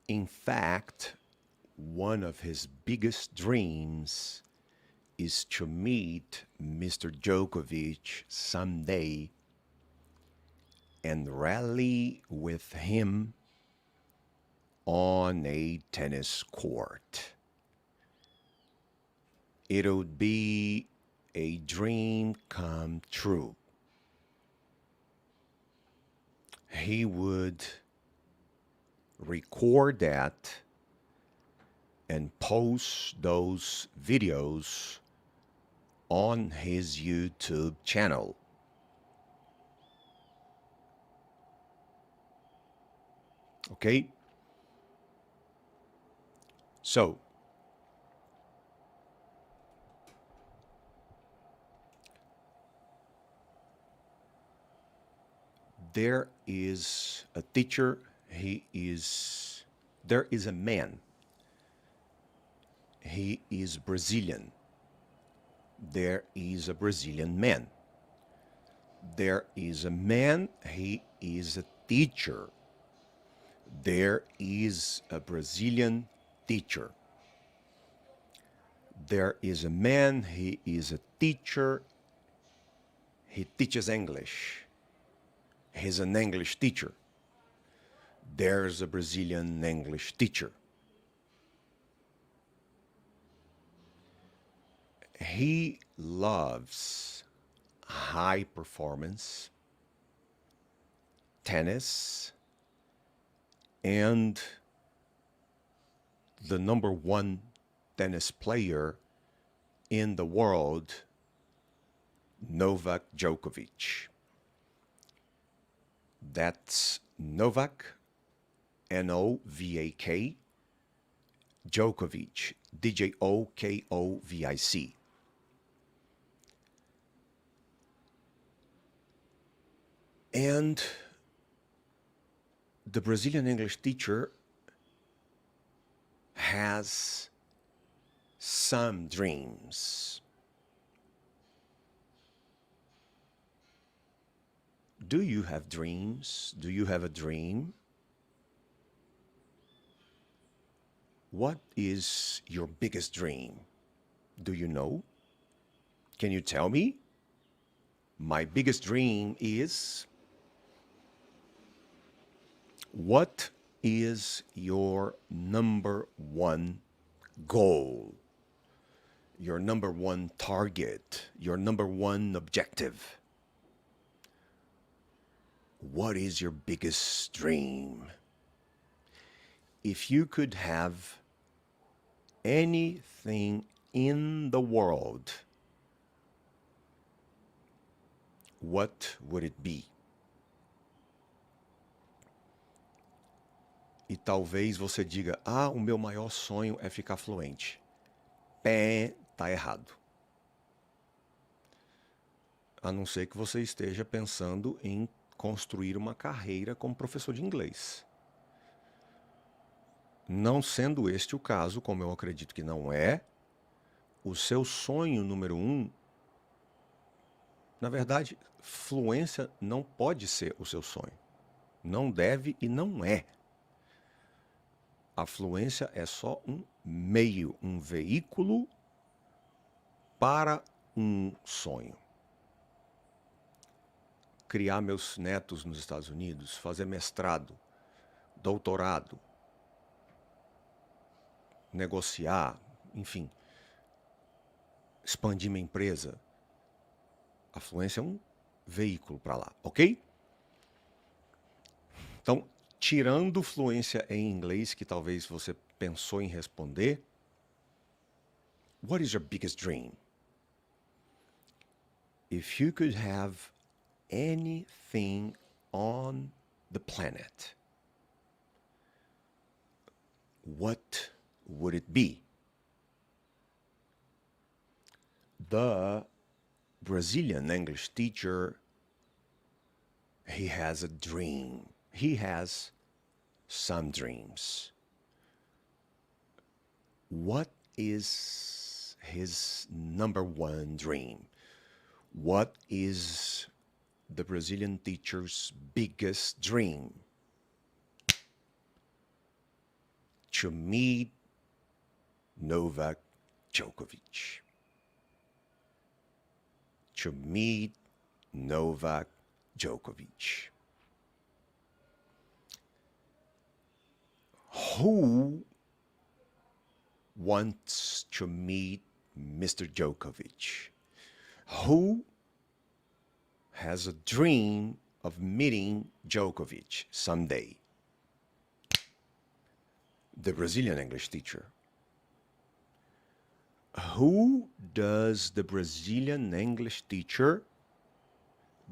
In fact, one of his biggest dreams is to meet Mr. Djokovic someday and rally with him on a tennis court. It would be a dream come true. He would record that and post those videos on his YouTube channel. Okay? So, there is a teacher, there is a man. He is Brazilian. There is a Brazilian man. There is a man, he is a teacher. There is a Brazilian teacher. There is a man, he is a teacher. He teaches English. He's an English teacher. There's a Brazilian English teacher. He loves high performance, tennis, and the number one tennis player in the world, Novak Djokovic. That's Novak, Novak, Djokovic, Djokovic. And the Brazilian English teacher has some dreams. Do you have dreams? Do you have a dream? What is your biggest dream? Do you know? Can you tell me? My biggest dream is... What is your number one goal? Your number one target? Your number one objective? What is your biggest dream? If you could have anything in the world, what would it be? E talvez você diga, o meu maior sonho é ficar fluente. Pé, tá errado. A não ser que você esteja pensando em construir uma carreira como professor de inglês. Não sendo este o caso, como eu acredito que não é, o seu sonho número um, na verdade, fluência não pode ser o seu sonho. Não deve e não é. A fluência é só um meio, um veículo para um sonho. Criar meus netos nos Estados Unidos, fazer mestrado, doutorado, negociar, enfim, expandir minha empresa. A fluência é um veículo para lá, ok? Então, tirando fluência em inglês, que talvez você pensou em responder, what is your biggest dream? If you could have anything on the planet, what would it be? The Brazilian English teacher, he has a dream. He has some dreams. What is his number one dream? What is the Brazilian teacher's biggest dream? to meet Novak Djokovic. To meet Novak Djokovic. Who wants to meet Mr. Djokovic? Who has a dream of meeting Djokovic someday? The Brazilian English teacher. Who does the Brazilian English teacher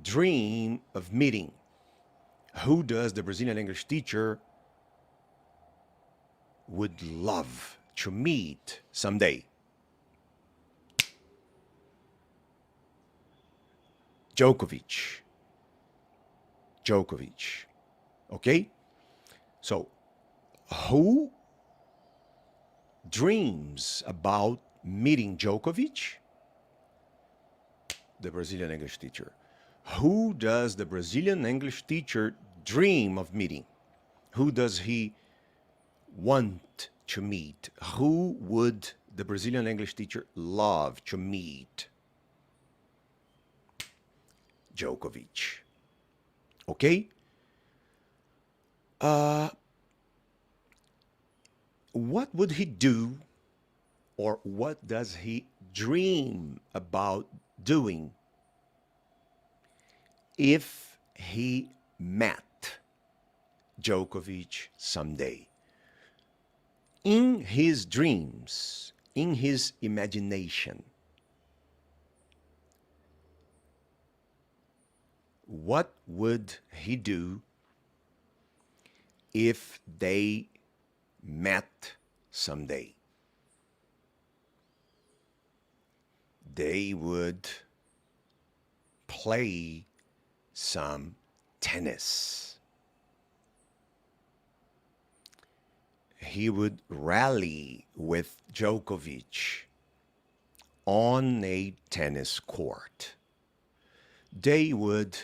dream of meeting? Who does the Brazilian English teacher would love to meet someday? Djokovic. Djokovic. Okay? So, who dreams about meeting Djokovic? The Brazilian English teacher. Who does the Brazilian English teacher dream of meeting? Who does he want to meet? Who would the Brazilian English teacher love to meet? Djokovic. Okay? What would he do, or what does he dream about doing if he met Djokovic someday? In his dreams, in his imagination, what would he do if they met someday? They would play some tennis. He would rally with Djokovic on a tennis court. They would,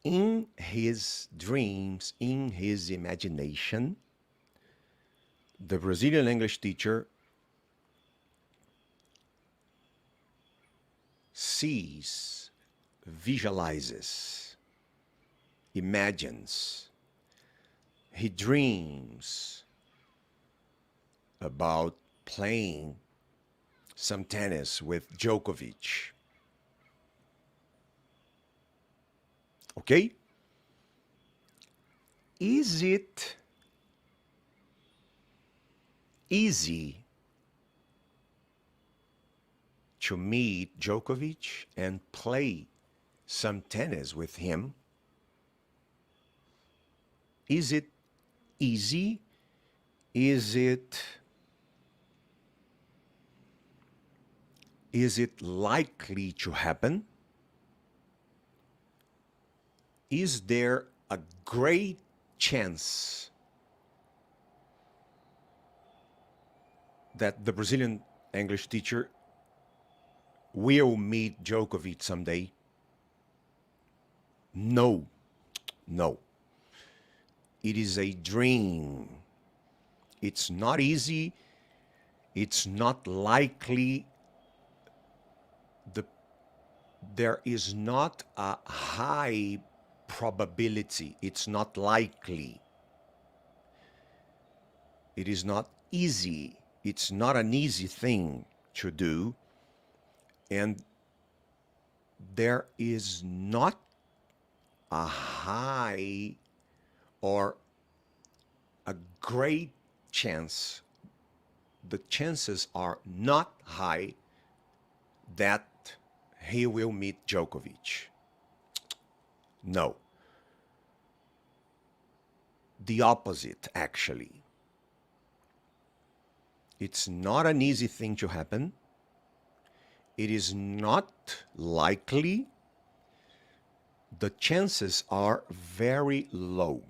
in his dreams, in his imagination, the Brazilian English teacher sees, visualizes, imagines, he dreams about playing some tennis with Djokovic. Okay? Is it easy to meet Djokovic and play some tennis with him? Is it easy? Is it likely to happen? Is there a great chance that the Brazilian English teacher will meet Djokovic someday? No, no. It is a dream. It's not easy. It's not likely. There is not a high probability. It's not likely. It is not easy. It's not an easy thing to do. And there is not a high or a great chance. The chances are not high that he will meet Djokovic. No. The opposite, actually. It's not an easy thing to happen. It is not likely. The chances are very low.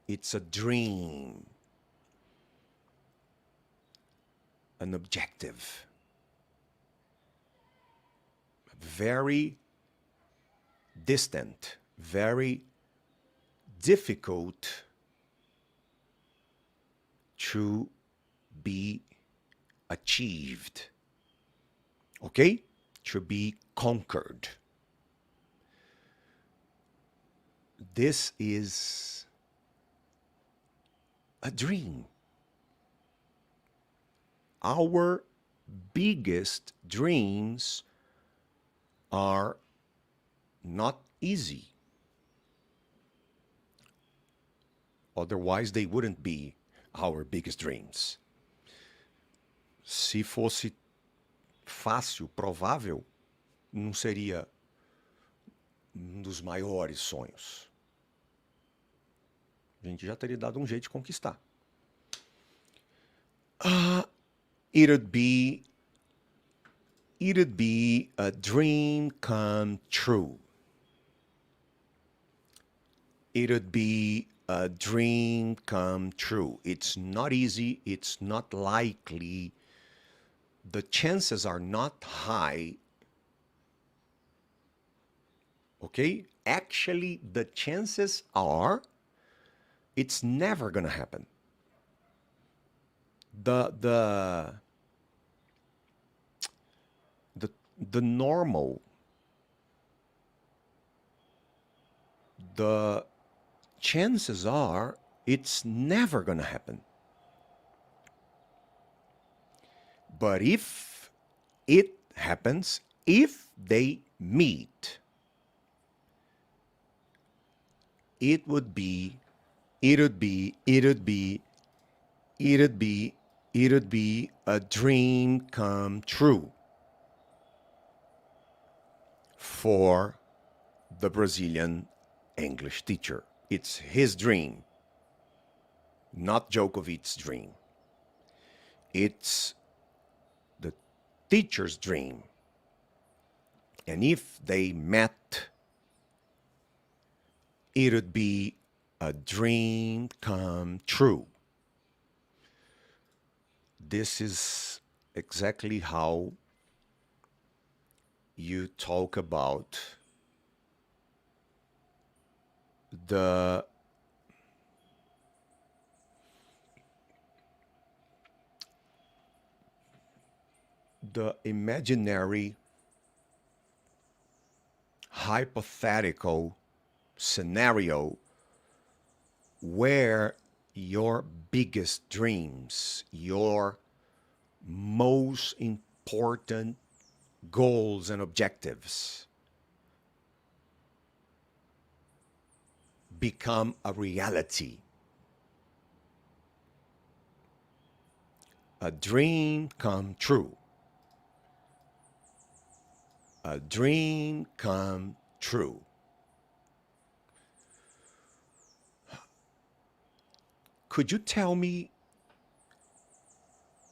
It's a dream, an objective, very distant, very difficult to be achieved. Okay? To be conquered. This is a dream. Our biggest dreams are not easy. Otherwise, they wouldn't be our biggest dreams. Se fosse fácil, provável, não seria um dos maiores sonhos. A gente já teria dado um jeito de conquistar. It'd be a dream come true. It'd be a dream come true. It's not easy. It's not likely. The chances are not high. Okay? Actually, the chances are it's never going to happen. The normal, the chances are it's never going to happen. But if it happens, if they meet, it'd be a dream come true for the Brazilian English teacher. It's his dream, not Djokovic's dream. It's the teacher's dream. And if they met, it'd be a dream come true. This is exactly how you talk about the imaginary hypothetical scenario where your biggest dreams, your most important goals and objectives become a reality. A dream come true. A dream come true. Could you tell me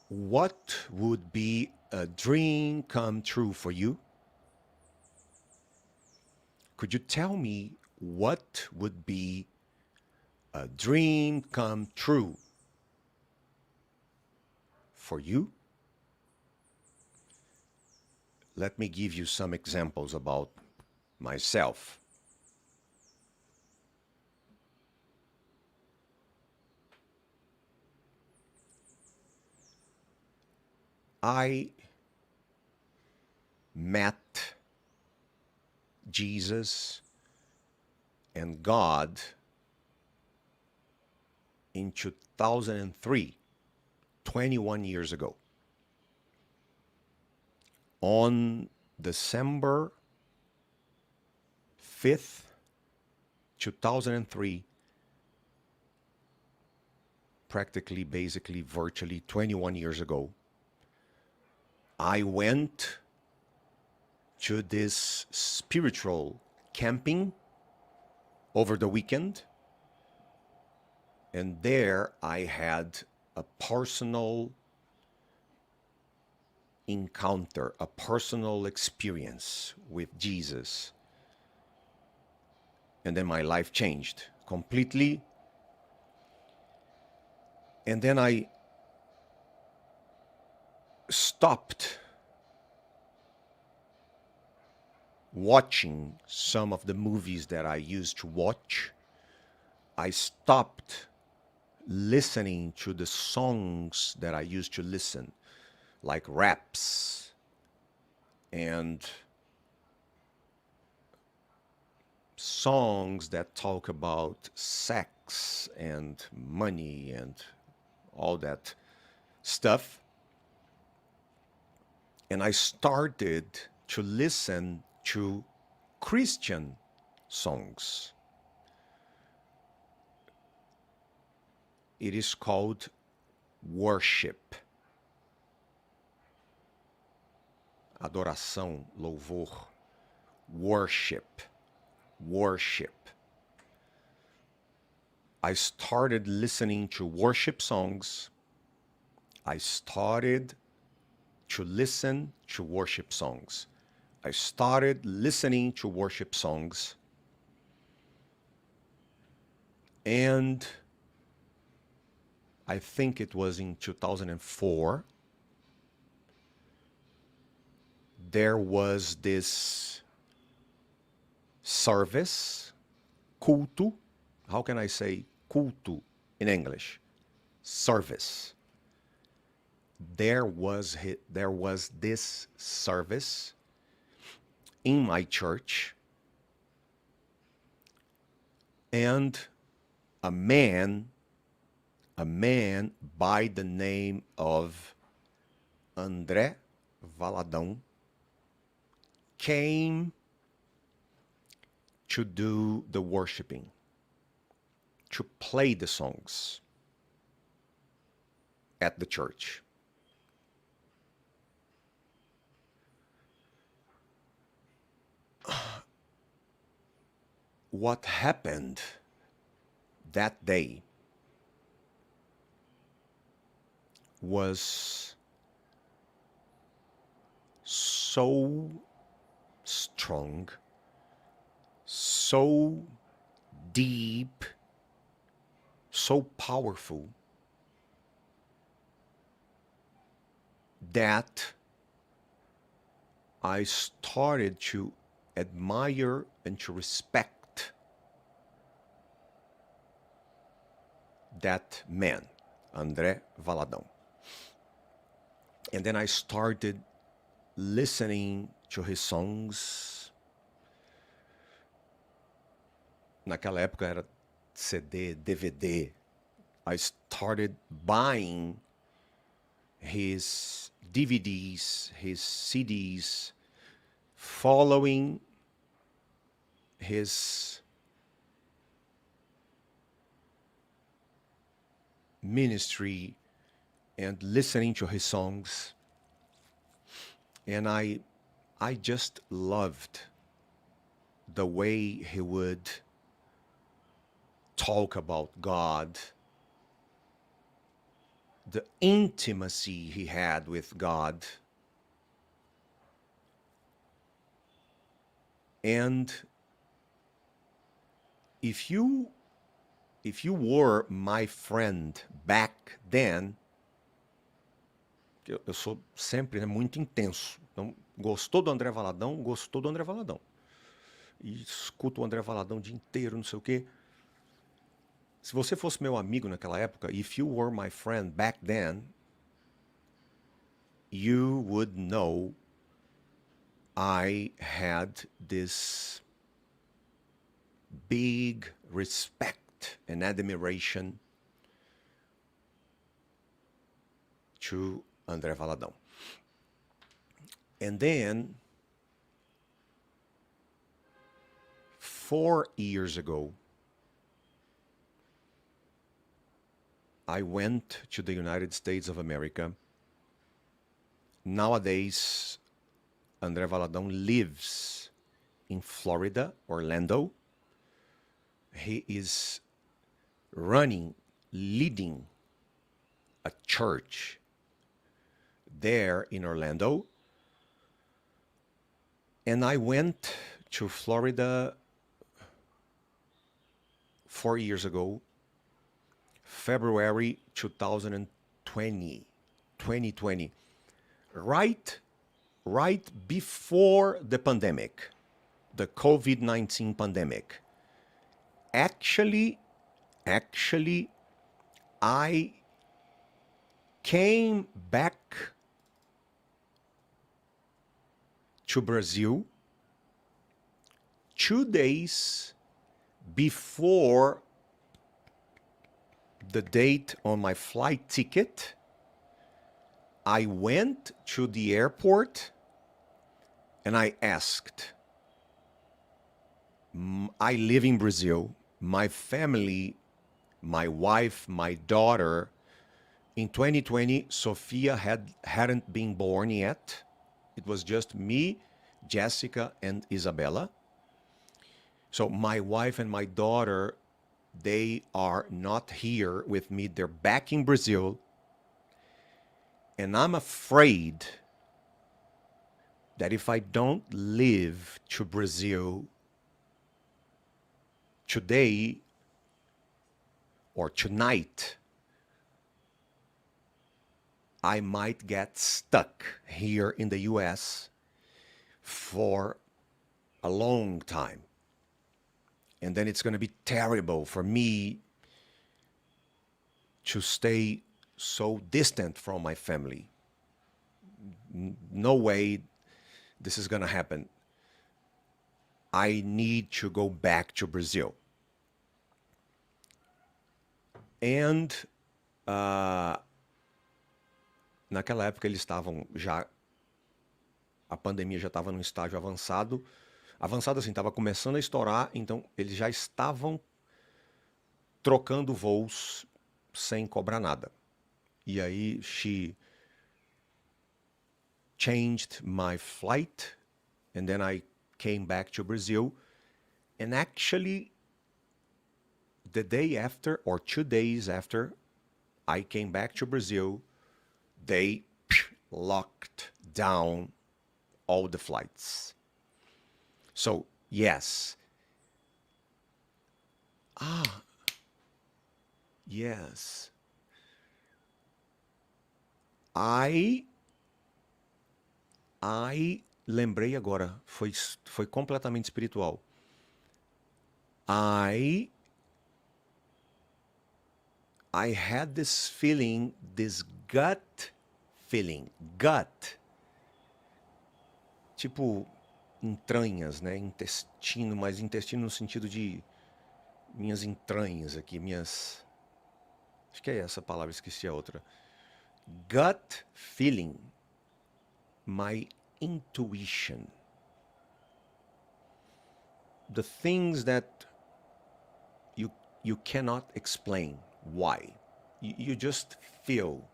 what would be a dream come true for you? Could you tell me what would be a dream come true for you? Let me give you some examples about myself. I met Jesus and God in 2003, 21 years ago. On December 5th, 2003, practically, basically, virtually 21 years ago, I went to this spiritual camping over the weekend, and there I had a personal encounter, a personal experience with Jesus. And then my life changed completely. And then I stopped watching some of the movies that I used to watch. I stopped listening to the songs that I used to listen, like raps and songs that talk about sex and money and all that stuff. And I started to listen to Christian songs. It is called worship. Adoração, louvor, worship, worship. I started listening to worship songs. I started to listen to worship songs. I started listening to worship songs. And I think it was in 2004, there was this service, culto. How can I say culto in English? Service. There was this service in my church, and a man by the name of André Valadon came to do the worshiping, to play the songs at the church. What happened that day was so strong, so deep, so powerful that I started to admire and to respect that man, André Valadon. And then I started listening to his songs. Naquela época era CD, DVD. I started buying his DVDs, his CDs, following his ministry and listening to his songs. And I just loved the way he would talk about God, the intimacy he had with God. And if you were my friend back then, eu sou sempre muito intenso. Então, gostou do André Valadão? Gostou do André Valadão. E escuto o André Valadão o dia inteiro, não sei o quê. Se você fosse meu amigo naquela época, if you were my friend back then, you would know I had this big respect and admiration to André Valadão. And then, 4 years ago, I went to the United States of America. Nowadays, André Valadão lives in Florida, Orlando. He is leading a church there in Orlando. And I went to Florida 4 years ago, February 2020, right before the pandemic, the COVID-19 pandemic. Actually, I came back to Brazil 2 days before the date on my flight ticket. I went to the airport and I asked, I live in Brazil. My family, my wife, my daughter, in 2020, Sophia hadn't been born yet. It was just me, Jessica, and Isabella. So my wife and my daughter, they are not here with me. They're back in Brazil. And I'm afraid that if I don't live to Brazil today or tonight, I might get stuck here in the US for a long time. And then it's going to be terrible for me to stay so distant from my family. No way this is going to happen. I need to go back to Brazil. And naquela época eles estavam já, a pandemia já estava num estágio avançado. Avançado assim, estava começando a estourar, então eles já estavam trocando voos sem cobrar nada. E aí, she changed my flight, and then I came back to Brazil. And actually, the day after, or 2 days after I came back to Brazil, they locked down all the flights. So, yes. Yes. I lembrei agora, foi completamente espiritual. I had this feeling, this gut feeling. Gut. Tipo entranhas, né? Intestino, mas intestino no sentido de minhas entranhas aqui, minhas... Acho que é essa palavra, esqueci a outra. Gut feeling. My intuition. The things that you cannot explain. Why? You just feel.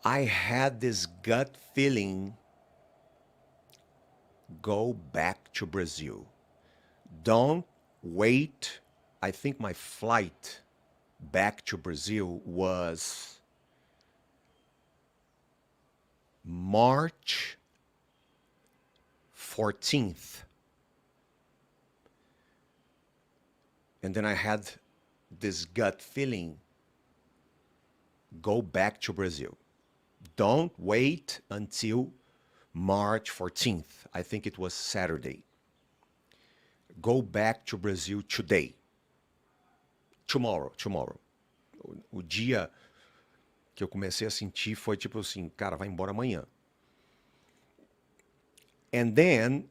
I had this gut feeling, go back to Brazil. Don't wait. I think my flight back to Brazil was March 14th. And then I had this gut feeling, go back to Brazil. Don't wait until March 14th. I think it was Saturday. Go back to Brazil today. Tomorrow. O dia que eu comecei a sentir foi tipo assim, cara, vai embora amanhã. And then,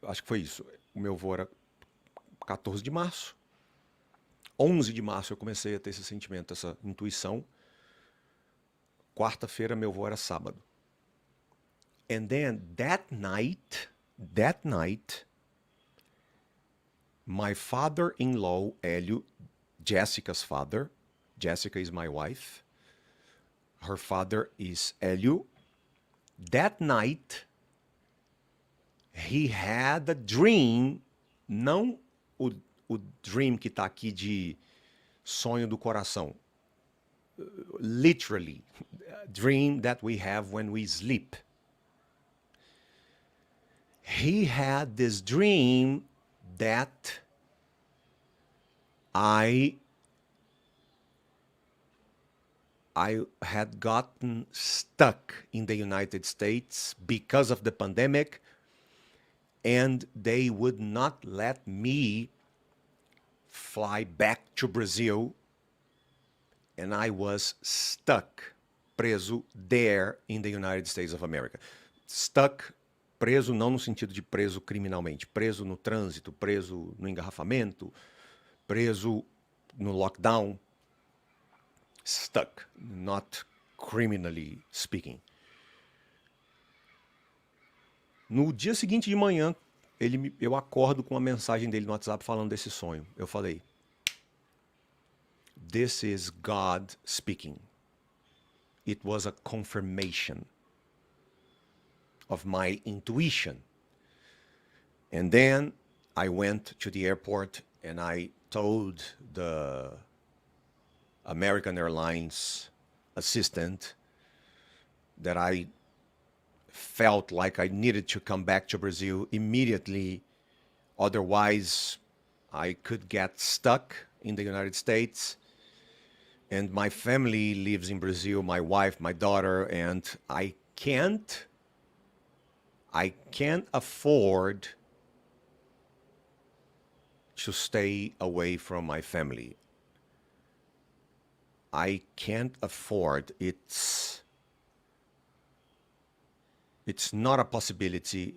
acho que foi isso. O meu voo era 14 de março. 11 de março eu comecei a ter esse sentimento, essa intuição. Quarta-feira meu voo era sábado. And then that night, my father-in-law, Hélio, Jessica's father, Jessica is my wife, her father is Hélio. That night, he had a dream, não o dream que está aqui de sonho do coração. Literally, dream that we have when we sleep. He had this dream that I had gotten stuck in the United States because of the pandemic, and they would not let me fly back to Brazil, and I was stuck, preso there in the United States of America. Stuck, preso não no sentido de preso criminalmente, preso no trânsito, preso no engarrafamento, preso no lockdown. Stuck, not criminally speaking. No dia seguinte de manhã, eu acordo com uma mensagem dele no WhatsApp falando desse sonho. Eu falei, this is God speaking. It was a confirmation of my intuition. And then I went to the airport and I told the American Airlines assistant that I felt like I needed to come back to Brazil immediately. Otherwise, I could get stuck in the United States. And my family lives in Brazil, my wife, my daughter, and I can't afford to stay away from my family. I can't afford. It's not a possibility.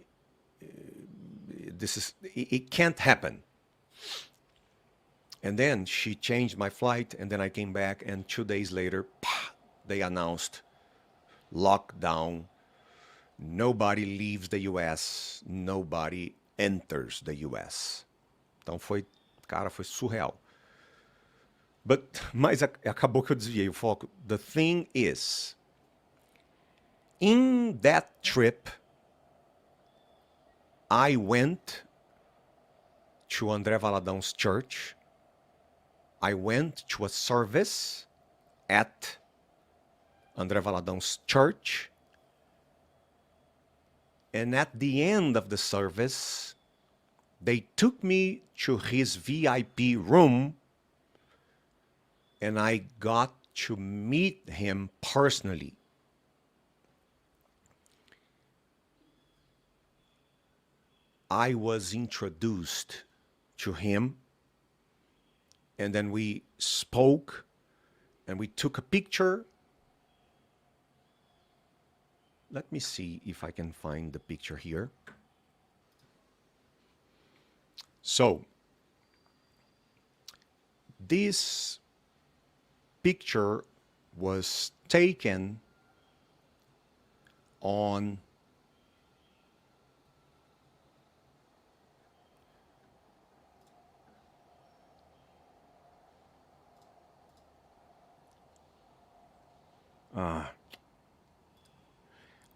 It can't happen. And then she changed my flight, and then I came back, and 2 days later, they announced lockdown. Nobody leaves the US. Nobody enters the US. Então foi surreal. Mas acabou que eu desviei o foco. The thing is, in that trip, I went to André Valadon's church. I went to a service at André Valadon's church. And at the end of the service, they took me to his VIP room, and I got to meet him personally. I was introduced to him, and then we spoke, and we took a picture. Let me see if I can find the picture here. So, this picture was taken on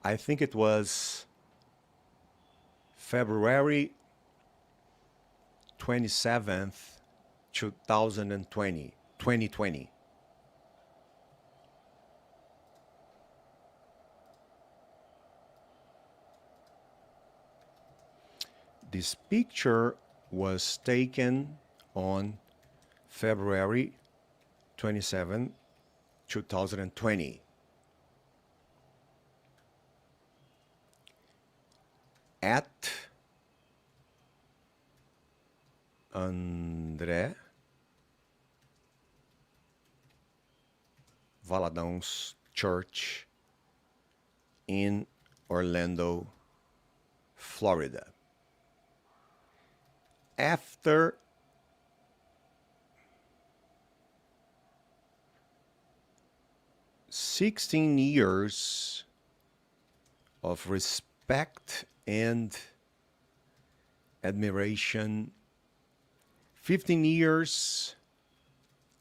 I think it was February 27th, 2020. This picture was taken on February 27, 2020. At André Valadon's church in Orlando, Florida. After "16 years of respect and admiration, 15 years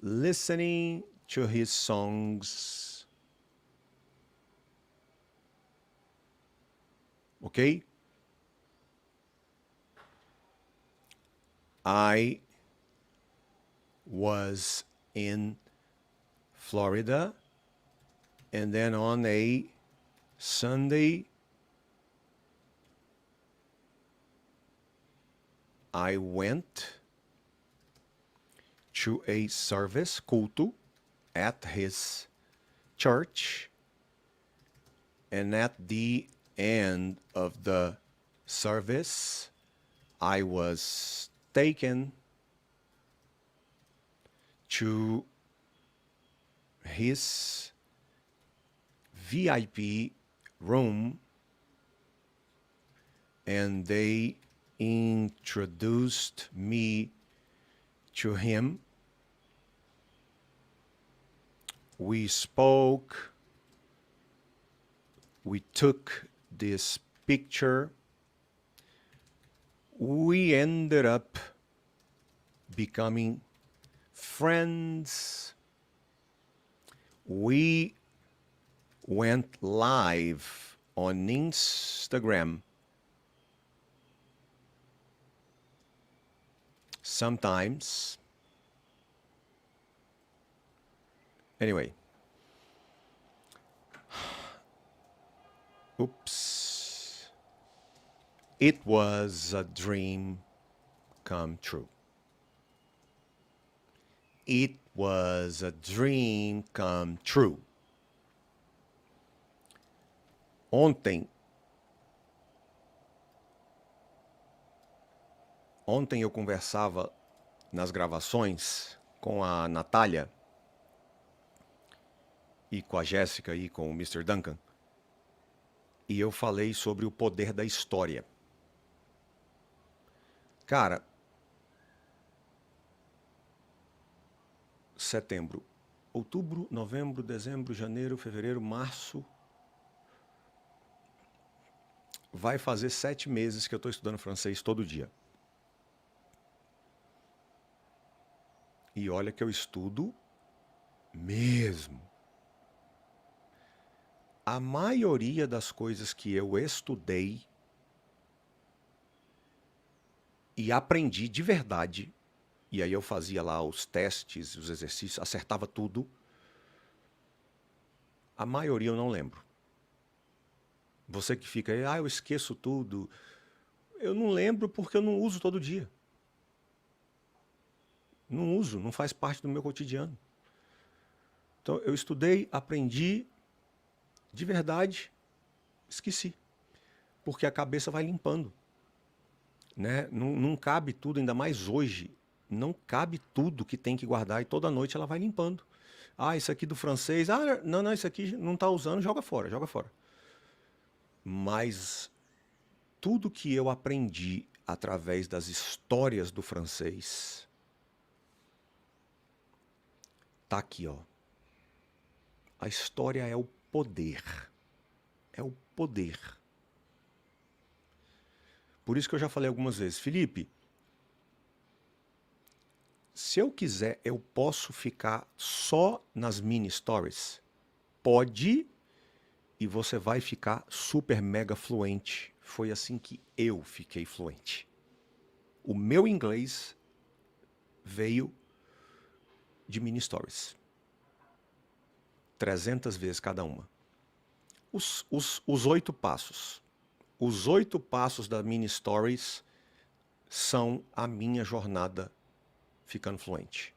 listening to his songs." Okay? I was in Florida, and then on a Sunday, I went to a service, culto, at his church, and at the end of the service, I was taken to his VIP room and they introduced me to him. We spoke, we took this picture, we ended up becoming friends. We went live on Instagram. Sometimes. Anyway. Oops. It was a dream come true. It was a dream come true. Ontem eu conversava nas gravações com a Natália e com a Jéssica e com o Mr. Duncan. E eu falei sobre o poder da história. Cara, setembro, outubro, novembro, dezembro, janeiro, fevereiro, março. Vai fazer 7 meses que eu estou estudando francês todo dia. E olha que eu estudo mesmo. A maioria das coisas que eu estudei e aprendi de verdade, e aí eu fazia lá os testes, os exercícios, acertava tudo, a maioria eu não lembro. Você que fica aí, eu esqueço tudo. Eu não lembro porque eu não uso todo dia. Não uso, não faz parte do meu cotidiano. Então eu estudei, aprendi, de verdade, esqueci. Porque a cabeça vai limpando. Né? Não cabe tudo, ainda mais hoje. Não cabe tudo que tem que guardar e toda noite ela vai limpando. Isso aqui do francês, não, isso aqui não está usando, joga fora, joga fora. Mas tudo que eu aprendi através das histórias do francês tá aqui, ó. A história é o poder. É o poder. Por isso que eu já falei algumas vezes, Felipe, se eu quiser, eu posso ficar só nas mini stories? Pode, e você vai ficar super mega fluente. Foi assim que eu fiquei fluente. O meu inglês veio de mini stories. 300 vezes cada uma. Os 8 passos. Os 8 passos da mini stories são a minha jornada ficando fluente.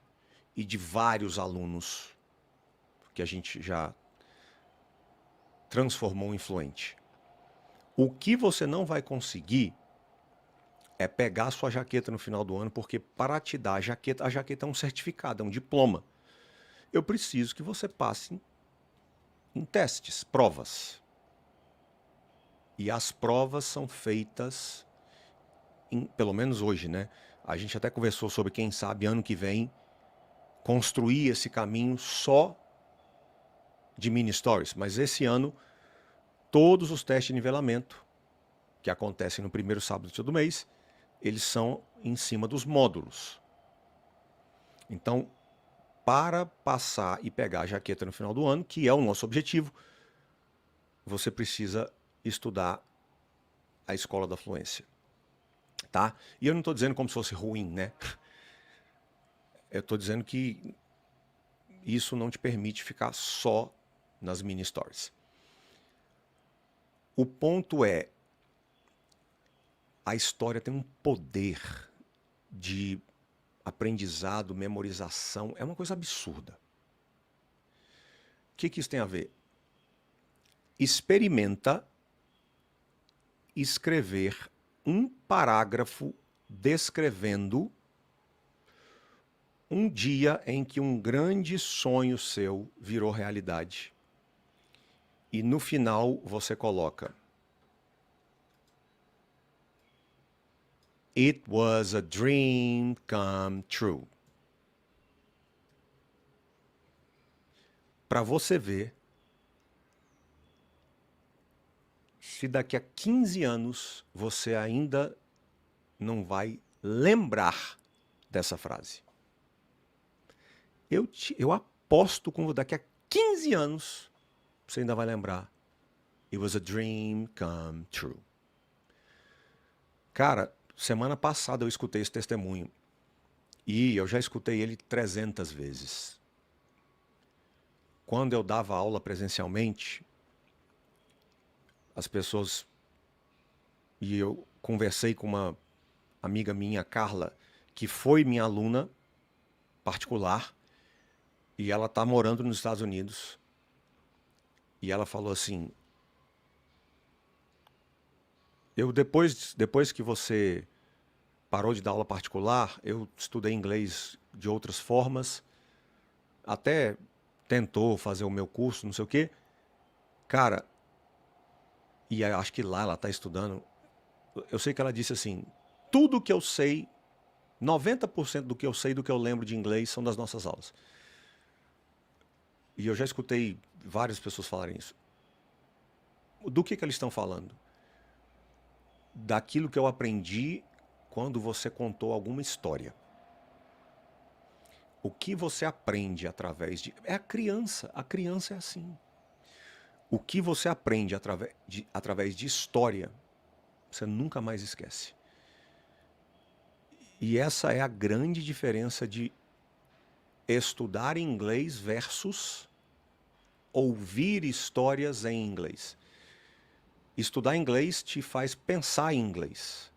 E de vários alunos que a gente já transformou em fluente. O que você não vai conseguir é pegar a sua jaqueta no final do ano, porque para te dar a jaqueta é um certificado, é um diploma. Eu preciso que você passe em testes, provas. E as provas são feitas, pelo menos hoje, né? A gente até conversou sobre, quem sabe, ano que vem, construir esse caminho só de mini stories. Mas esse ano, todos os testes de nivelamento, que acontecem no primeiro sábado de todo mês, eles são em cima dos módulos. Então, para passar e pegar a jaqueta no final do ano, que é o nosso objetivo, você precisa estudar a escola da fluência. Tá? E eu não estou dizendo como se fosse ruim, né? Eu estou dizendo que isso não te permite ficar só nas mini stories. O ponto é, a história tem um poder de aprendizado, memorização, é uma coisa absurda. O que isso tem a ver? Experimenta escrever um parágrafo descrevendo um dia em que um grande sonho seu virou realidade. E no final você coloca: It was a dream come true. Para você ver se daqui a 15 anos você ainda não vai lembrar dessa frase. Eu aposto com daqui a 15 anos você ainda vai lembrar. It was a dream come true. Cara, semana passada eu escutei esse testemunho. E eu já escutei ele 300 vezes. Quando eu dava aula presencialmente, as pessoas... E eu conversei com uma amiga minha, Carla, que foi minha aluna particular. E ela está morando nos Estados Unidos. E ela falou assim... Depois que você parou de dar aula particular, eu estudei inglês de outras formas, até tentou fazer o meu curso, não sei o quê. Cara, e acho que lá ela está estudando, eu sei que ela disse assim, tudo que eu sei, 90% do que eu sei, do que eu lembro de inglês, são das nossas aulas. E eu já escutei várias pessoas falarem isso. Do que eles estão falando? Daquilo que eu aprendi quando você contou alguma história. O que você aprende através de... É a criança é assim. O que você aprende através de história, você nunca mais esquece. E essa é a grande diferença de estudar inglês versus ouvir histórias em inglês. Estudar inglês te faz pensar em inglês.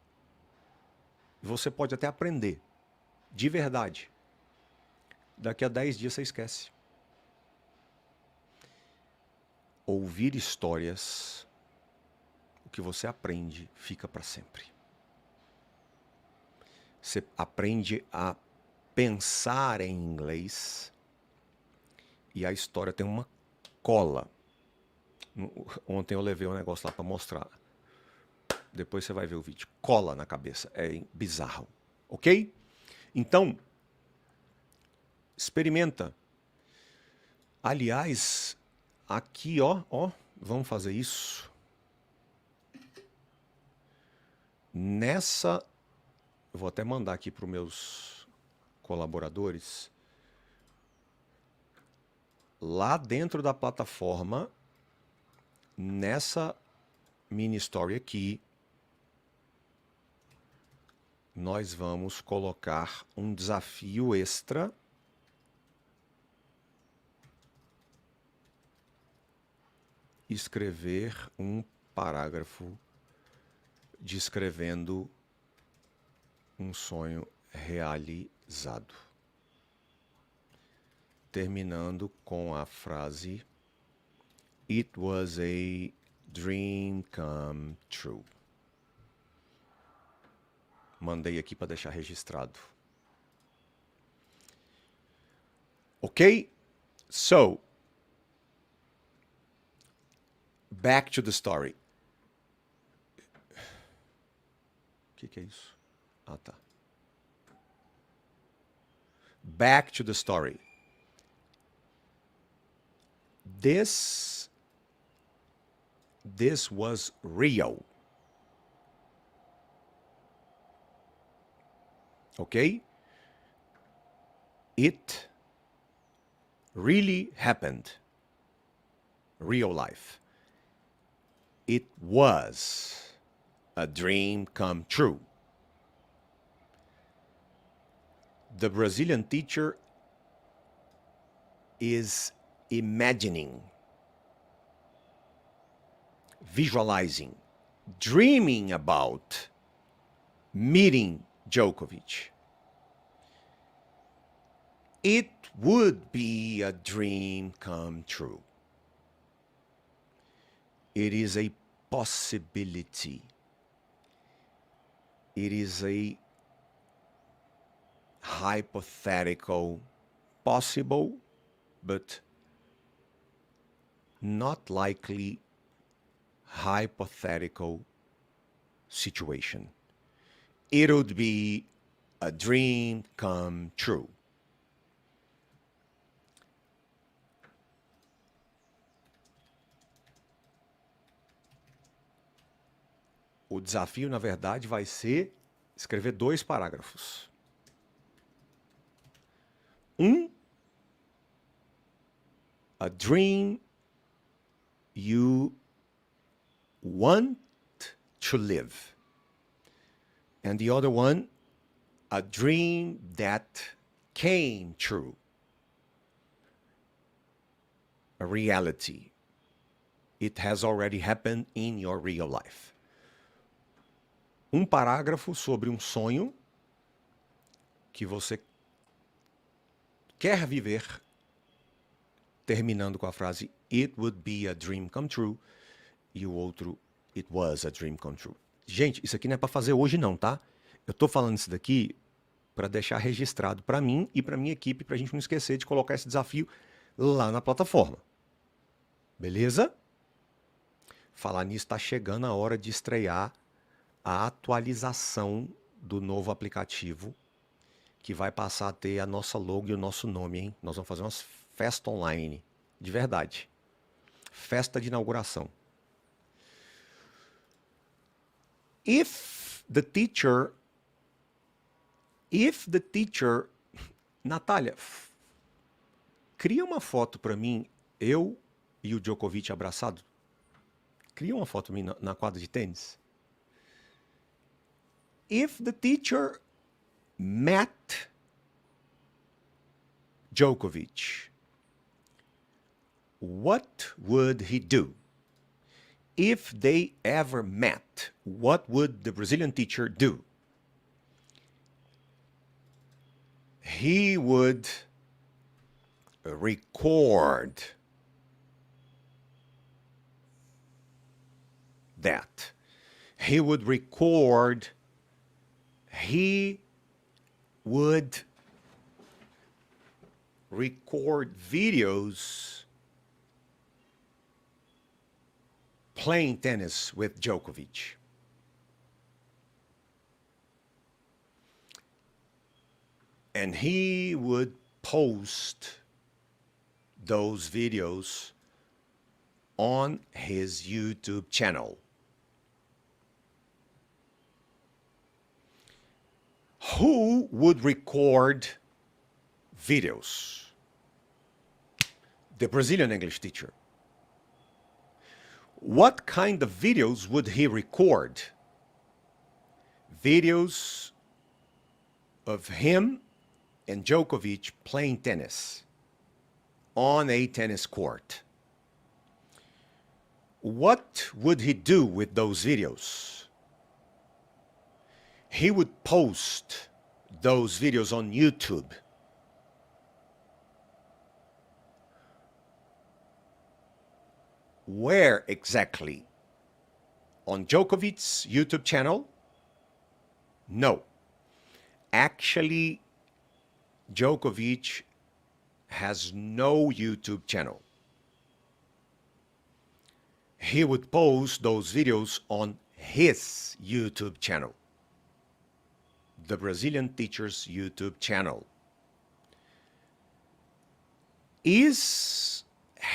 Você pode até aprender, de verdade. Daqui a 10 dias você esquece. Ouvir histórias, o que você aprende fica para sempre. Você aprende a pensar em inglês e a história tem uma cola. Ontem eu levei um negócio lá para mostrar. Depois você vai ver o vídeo. Cola na cabeça. É bizarro. Ok? Então, experimenta. Aliás, aqui, ó, vamos fazer isso. Nessa, eu vou até mandar aqui para os meus colaboradores. Lá dentro da plataforma, nessa mini story aqui, nós vamos colocar um desafio extra. Escrever um parágrafo descrevendo um sonho realizado. Terminando com a frase It was a dream come true. Mandei aqui para deixar registrado. Ok? So, back to the story. O que é isso? Ah, tá. Back to the story. This was real. Okay? It really happened. Real life. It was a dream come true. The Brazilian teacher is imagining, visualizing, dreaming about meeting Djokovic. It would be a dream come true. It is a possibility. It is a hypothetical, possible, but not likely hypothetical situation. It would be a dream come true. O desafio, na verdade, vai ser escrever 2 parágrafos. A dream you want to live. And the other one, a dream that came true. A reality. It has already happened in your real life. Parágrafo sobre sonho que você quer viver, terminando com a frase It would be a dream come true, e o outro It was a dream come true. Gente, isso aqui não é para fazer hoje não, tá? Eu tô falando isso daqui para deixar registrado para mim e para minha equipe, para a gente não esquecer de colocar esse desafio lá na plataforma. Beleza? Falar nisso, tá chegando a hora de estrear a atualização do novo aplicativo, que vai passar a ter a nossa logo e o nosso nome, hein? Nós vamos fazer umas festas online, de verdade. Festa de inauguração. If the teacher, Natália, cria uma foto para mim, eu e o Djokovic abraçado. Cria uma foto para mim na quadra de tênis. If the teacher met Djokovic, what would he do? If they ever met, what would the Brazilian teacher do? He would record that. He would record, he would record videos playing tennis with Djokovic. And he would post those videos on his YouTube channel. Who would record videos? The Brazilian English teacher. What kind of videos would he record? Videos of him and Djokovic playing tennis on a tennis court. What would he do with those videos? He would post those videos on YouTube. Where exactly? On Djokovic's YouTube channel? No. Actually, Djokovic has no YouTube channel. He would post those videos on his YouTube channel, the Brazilian teacher's YouTube channel. Is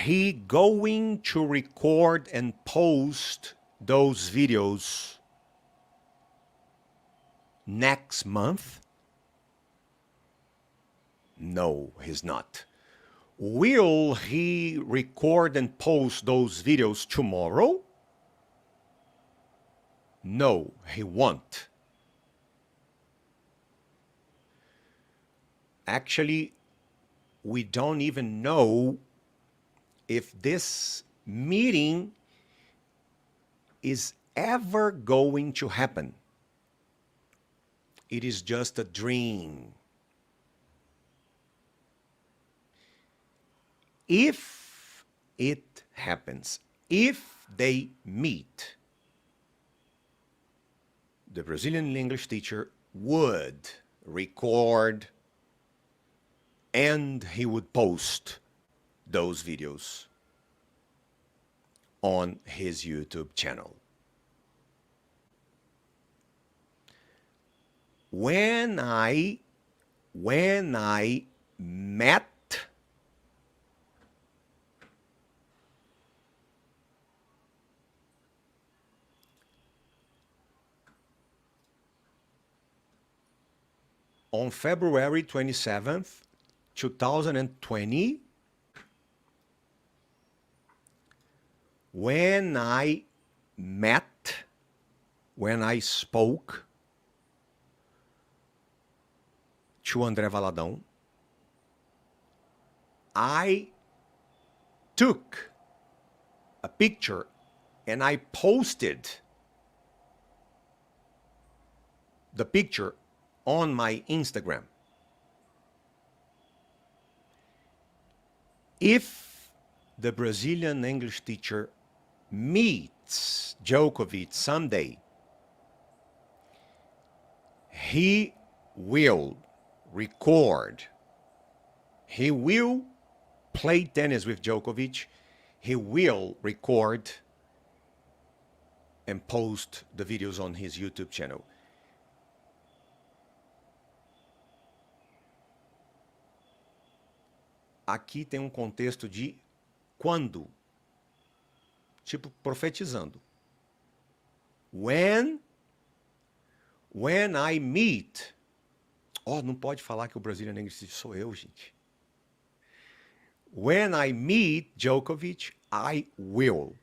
he going to record and post those videos next month? No, he's not. Will he record and post those videos tomorrow? No, he won't. Actually, we don't even know if this meeting is ever going to happen. It is just a dream. If it happens, if they meet, the Brazilian English teacher would record and he would post those videos on his YouTube channel. When I met on February 27th, 2020, when I spoke to André Valadon, I took a picture and I posted the picture on my Instagram. If the Brazilian English teacher meets Djokovic someday, he will record, he will play tennis with Djokovic, he will record and post the videos on his YouTube channel. Aqui tem um contexto de quando, tipo profetizando. When I meet. Oh, não pode falar que o Brazilian English sou eu, gente. When I meet Djokovic, I will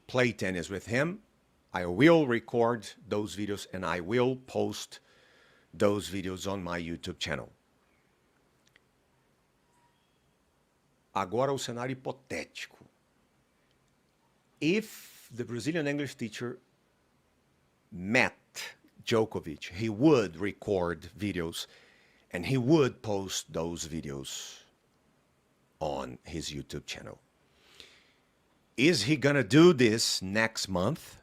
play tennis with him. I will record those videos and I will post those videos on my YouTube channel. Agora o cenário hipotético. If the Brazilian English teacher met Djokovic, he would record videos and he would post those videos on his YouTube channel. Is he gonna do this next month?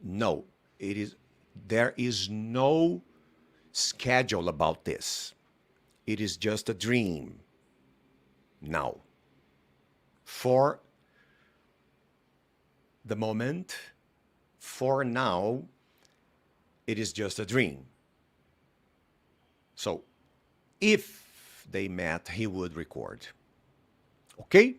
No, there is no schedule about this. It is just a dream now. For the moment, for now, it is just a dream. So, if they met, he would record. Okay?